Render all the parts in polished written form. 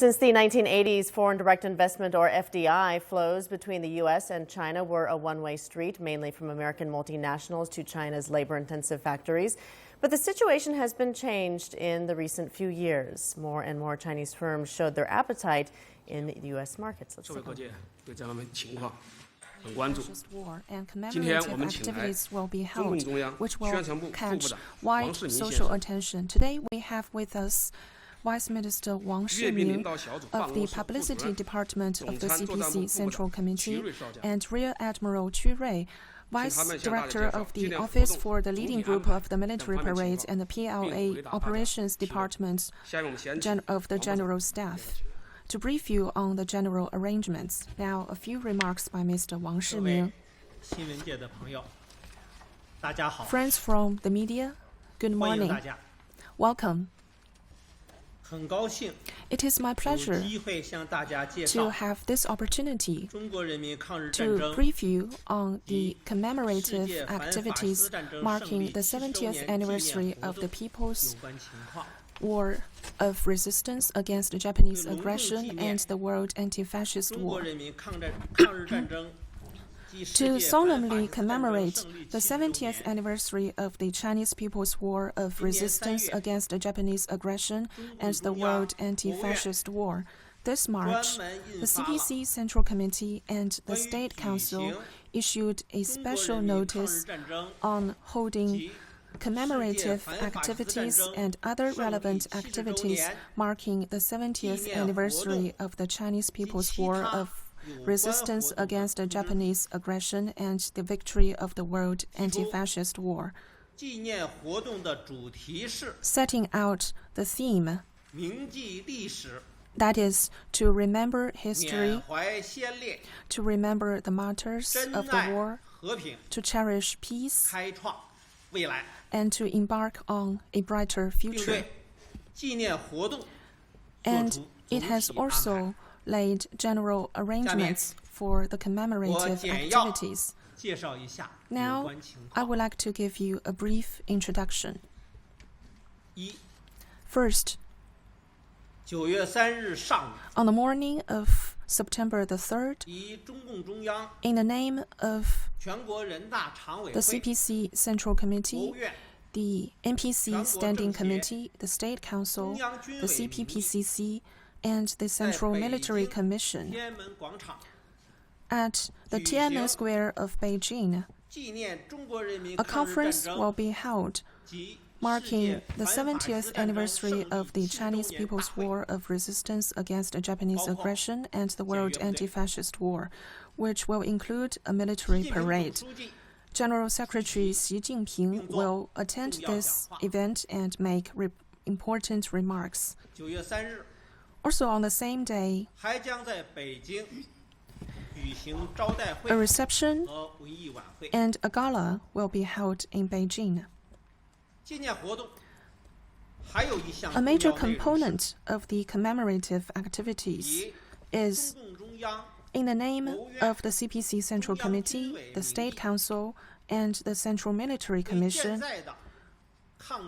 Since the 1980s, foreign direct investment, or FDI, flows between the U.S. and China were a one-way street, mainly from American multinationals to China's labor-intensive factories. But the situation has been changed in the recent few years. More and more Chinese firms showed their appetite in the U.S. markets. Let's take a War and commemorative activities will be held, which will catch wide social attention. Today, we have with us Vice Minister Wang Shiming of the Publicity Department of the CPC Central Committee and Rear Admiral Qu Rui, Vice Director of the Office for the Leading Group of the Military Parade and the PLA Operations Department of the General Staff, to brief you on the general arrangements. Now, a few remarks by Mr. Wang Shiming. Friends from the media, good morning. Welcome. It is my pleasure to have this opportunity to brief you on the commemorative activities marking the 70th anniversary of the People's War of Resistance against the Japanese aggression and the World Anti-Fascist War. To solemnly commemorate the 70th anniversary of the Chinese People's War of Resistance against the Japanese aggression and the World Anti-Fascist War, this March, the CPC Central Committee and the State Council issued a special notice on holding commemorative activities and other relevant activities marking the 70th anniversary of the Chinese People's War of Resistance against the Japanese aggression and the victory of the World Anti-Fascist War, setting out the theme, that is, to remember history, to remember the martyrs of the war, to cherish peace, and to embark on a brighter future. And it has also laid general arrangements for the commemorative activities. Now, I would like to give you a brief introduction. First, on the morning of September the 3rd, in the name of the CPC Central Committee, the NPC Standing Committee, the State Council, the CPPCC, and the Central Military Commission, at the Tiananmen Square of Beijing, a conference will be held marking the 70th anniversary of the Chinese People's War of Resistance against the Japanese aggression and the World Anti-Fascist War, which will include a military parade. General Secretary Xi Jinping will attend this event and make important remarks. Also on the same day, a reception and a gala will be held in Beijing. A major component of the commemorative activities is, in the name of the CPC Central Committee, the State Council, and the Central Military Commission,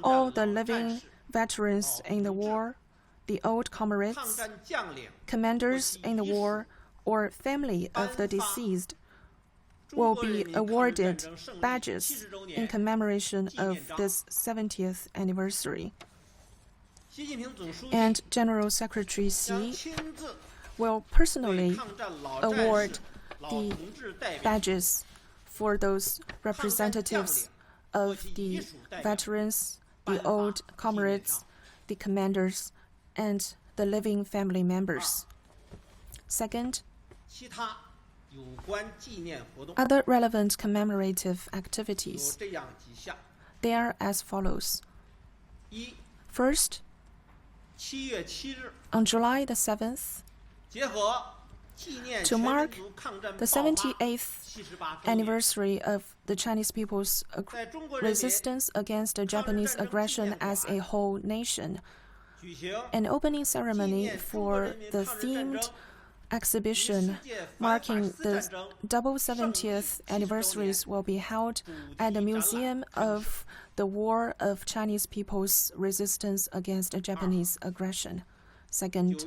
all the living veterans in the war, the old comrades, commanders in the war, or family of the deceased will be awarded badges in commemoration of this 70th anniversary. And General Secretary Xi will personally award the badges for those representatives of the veterans, the old comrades, the commanders, and the living family members. Second, other relevant commemorative activities. They are as follows. First, on July the 7th, to mark the 78th anniversary of the Chinese People's resistance against the Japanese aggression as a whole nation, an opening ceremony for the themed exhibition marking the double 70th anniversaries will be held at the Museum of the War of Chinese People's Resistance Against the Japanese Aggression. 2nd.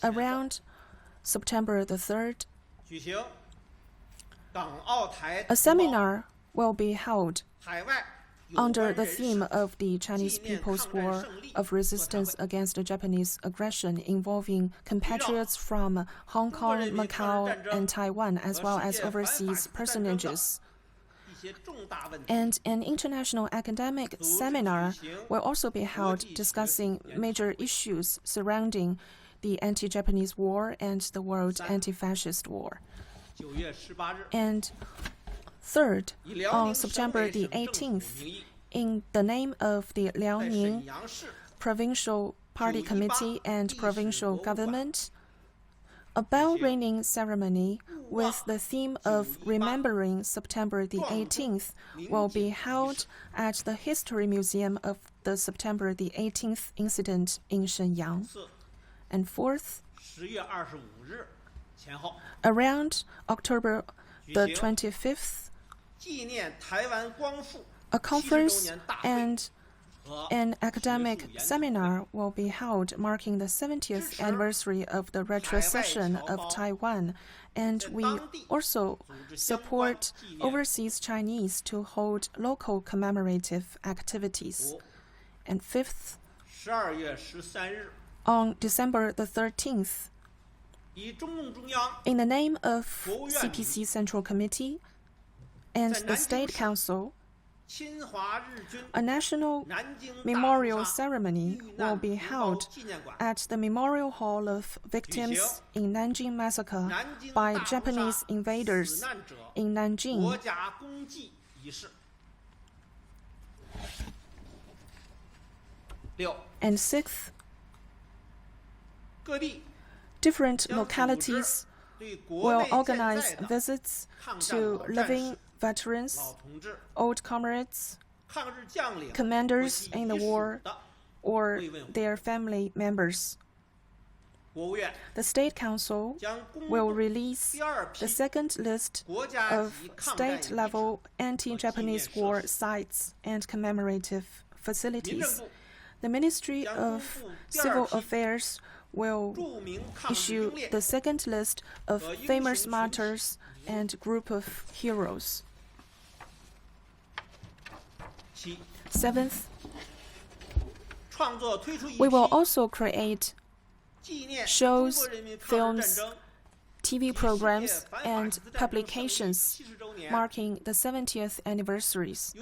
Around September the 3rd, a seminar will be held under the theme of the Chinese People's War of Resistance against the Japanese aggression, involving compatriots from Hong Kong, Macau, and Taiwan, as well as overseas personages. And an international academic seminar will also be held discussing major issues surrounding the anti-Japanese war and the World Anti-Fascist War. And third, on September the 18th, in the name of the Liaoning Provincial Party Committee and Provincial Government, a bell ringing ceremony with the theme of remembering September the 18th will be held at the History Museum of the September the 18th incident in Shenyang. And fourth, around October the 25th, a conference and an academic seminar will be held marking the 70th anniversary of the retrocession of Taiwan, and we also support overseas Chinese to hold local commemorative activities. And fifth, on December the 13th, in the name of CPC Central Committee and the State Council, a national memorial ceremony will be held at the Memorial Hall of Victims in Nanjing Massacre by Japanese invaders in Nanjing. And sixth, different localities will organize visits to living veterans, old comrades, commanders in the war, or their family members. The State Council will release the second list of state-level anti-Japanese war sites and commemorative facilities. The Ministry of Civil Affairs will issue the second list of famous martyrs and group of heroes. Seventh, we will also create shows, films, TV programs, and publications marking the 70th anniversaries,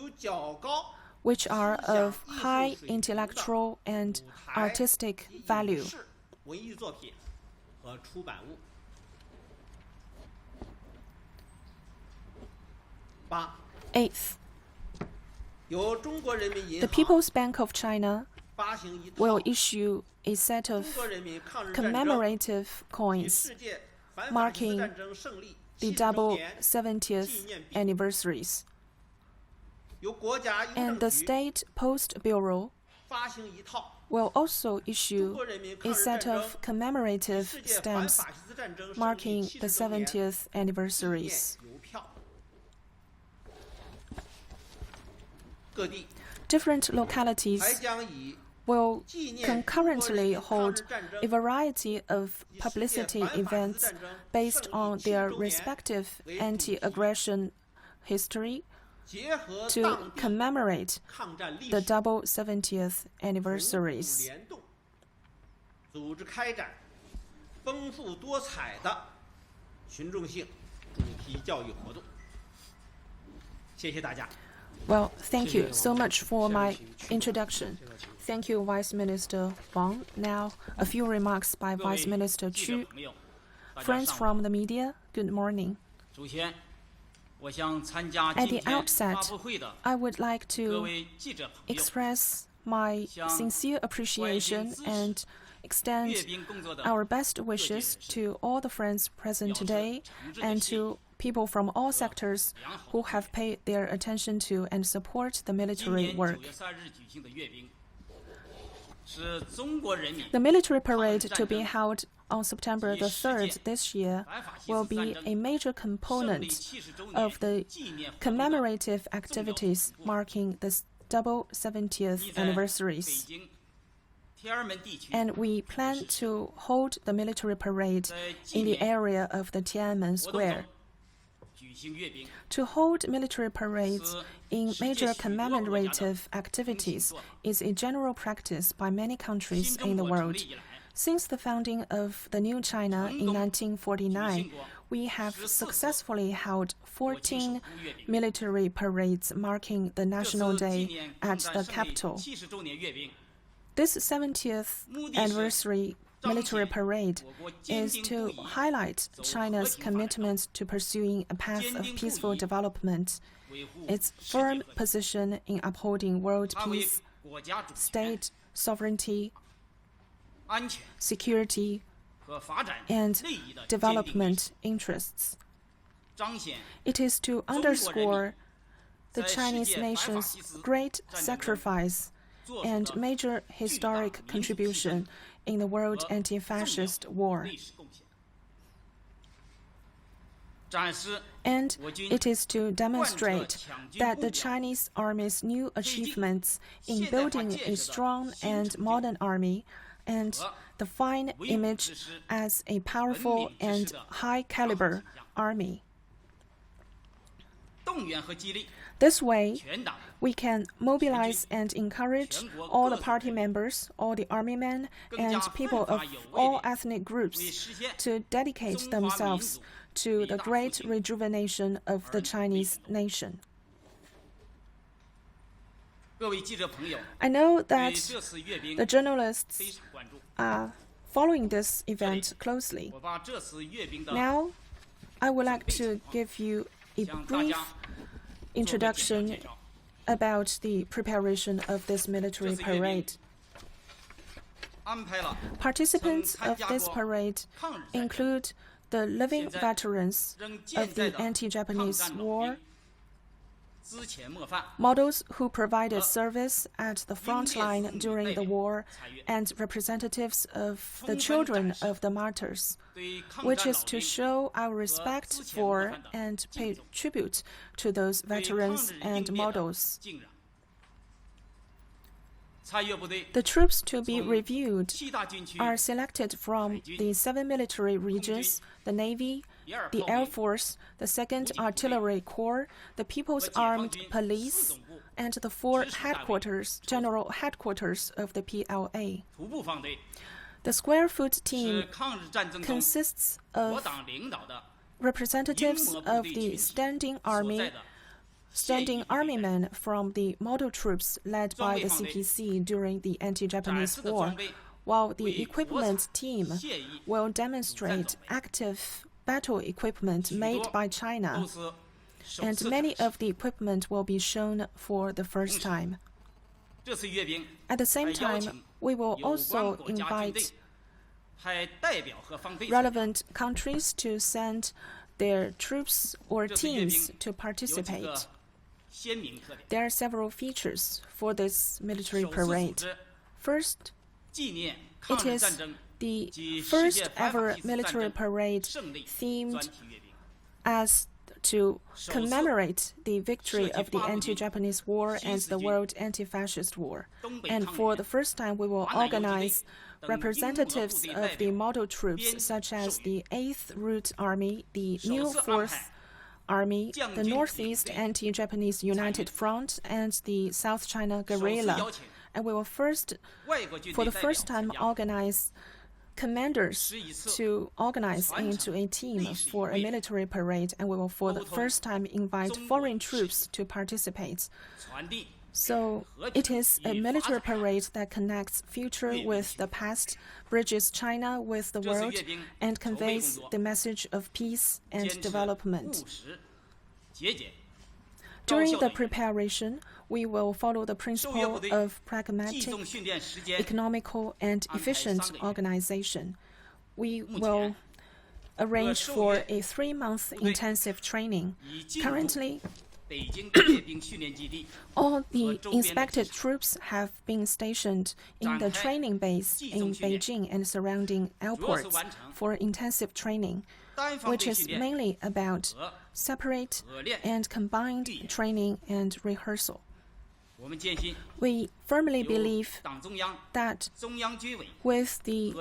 which are of high intellectual and artistic value. Eighth, the People's Bank of China will issue a set of commemorative coins marking the double 70th anniversaries. And the State Post Bureau will also issue a set of commemorative stamps marking the 70th anniversaries. Different localities will concurrently hold a variety of publicity events based on their respective anti-aggression history to commemorate the double 70th anniversaries. Well, thank you so much for my introduction. Thank you, Vice Minister Wang. Now, a few remarks by Vice Minister Chu. Friends from the media, good morning. At the outset, I would like to express my sincere appreciation and extend our best wishes to all the friends present today and to people from all sectors who have paid their attention to and support the military work. The military parade to be held on September the 3rd this year will be a major component of the commemorative activities marking the double 70th anniversaries. and we plan to hold the military parade in the area of the Tiananmen Square. To hold military parades in major commemorative activities is a general practice by many countries in the world. Since the founding of the new China in 1949, we have successfully held 14 military parades marking the National Day at the capital. This 70th anniversary military parade is to highlight China's commitment to pursuing a path of peaceful development, its firm position in upholding world peace, state sovereignty, security, and development interests. It is to underscore the Chinese nation's great sacrifice and major historic contribution in the World Anti-Fascist War. And it is to demonstrate that the Chinese Army's new achievements in building a strong and modern army and the fine image as a powerful and high-caliber army. This way, we can mobilize and encourage all the party members, all the army men, and people of all ethnic groups to dedicate themselves to the great rejuvenation of the Chinese nation. I know that the journalists are following this event closely. Now, I would like to give you a brief introduction about the preparation of this military parade. Participants of this parade include the living veterans of the anti-Japanese war, models who provided service at the front line during the war, and representatives of the children of the martyrs, which is to show our respect for and pay tribute to those veterans and models. The troops to be reviewed are selected from the 7 military regions, the Navy, the Air Force, the 2nd Artillery Corps, the People's Armed Police, and the 4 general headquarters of the PLA. The square foot team consists of representatives of the standing army men from the model troops led by the CPC during the anti-Japanese war, while the equipment team will demonstrate active battle equipment made by China, and many of the equipment will be shown for the first time. At the same time, we will also invite relevant countries to send their troops or teams to participate. There are several features for this military parade. First, it is the first ever military parade themed as to commemorate the victory of the anti-Japanese war and the World Anti-Fascist War. And for the first time, we will organize representatives of the model troops such as the 8th Route Army, the New 4th Army, the Northeast Anti-Japanese United Front, and the South China Guerrilla. And we will for the first time, organize commanders to organize into a team for a military parade, and we will for the first time invite foreign troops to participate. So it is a military parade that connects future with the past, bridges China with the world, and conveys the message of peace and development. During the preparation, we will follow the principle of pragmatic, economical, and efficient organization. We will arrange for a 3-month intensive training. Currently, all the inspected troops have been stationed in the training base in Beijing and surrounding airports for intensive training, which is mainly about separate and combined training and rehearsal. We firmly believe that with the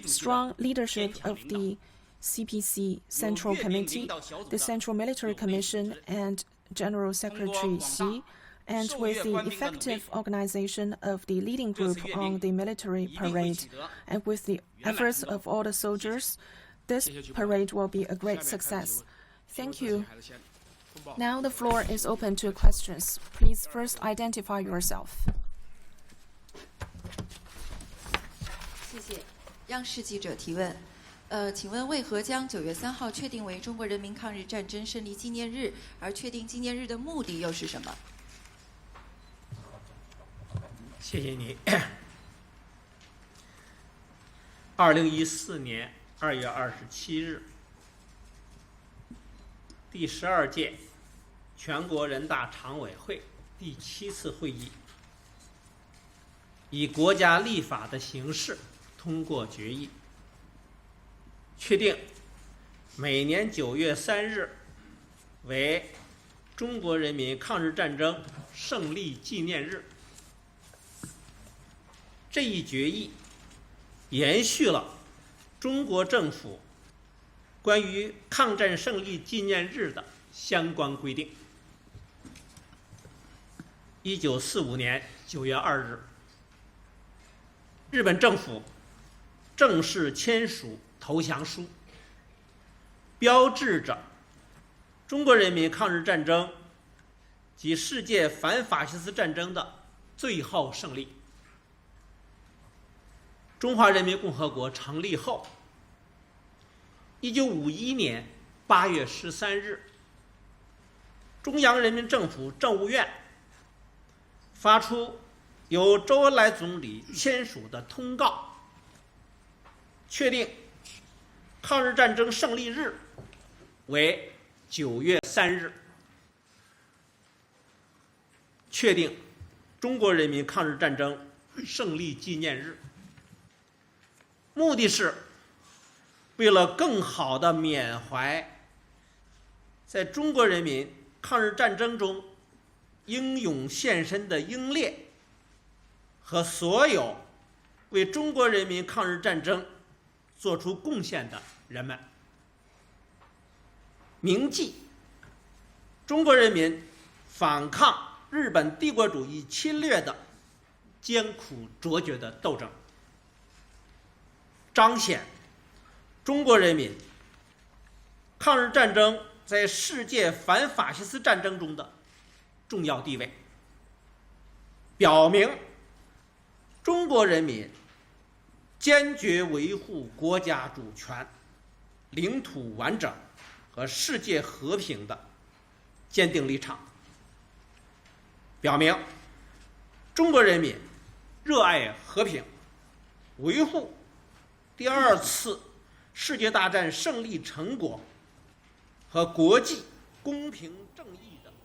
strong leadership of the CPC Central Committee, the Central Military Commission, and General Secretary Xi, and with the effective organization of the leading group on the military parade, and with the efforts of all the soldiers, this parade will be a great success. Thank you. Now the floor is open to questions. Please first identify yourself. 谢谢。央视记者提问：请问为何将9月3号确定为中国人民抗日战争胜利纪念日？而确定纪念日的目的又是什么？谢谢你。2014年2月27日，第12届全国人大常委会第7次会议以国家立法的形式通过决议，确定每年9月3日为中国人民抗日战争胜利纪念日。这一决议延续了中国政府关于抗战胜利纪念日的相关规定。1945年9月2日，日本政府正式签署投降书，标志着中国人民抗日战争及世界反法西斯战争的最后胜利。中华人民共和国成立后，1951年8月13日，中央人民政府政务院发出由周恩来总理签署的通告，确定抗日战争胜利日为9月3日，确定中国人民抗日战争胜利纪念日。目的是为了更好地缅怀在中国人民抗日战争中英勇献身的英烈和所有为中国人民抗日战争做出贡献的人们，铭记中国人民反抗日本帝国主义侵略的艰苦卓绝的斗争，彰显中国人民抗日战争在世界反法西斯战争中的重要地位，表明中国人民坚决维护国家主权、领土完整和世界和平的坚定立场，表明中国人民热爱和平，维护第2次世界大战胜利成果和国际公平正义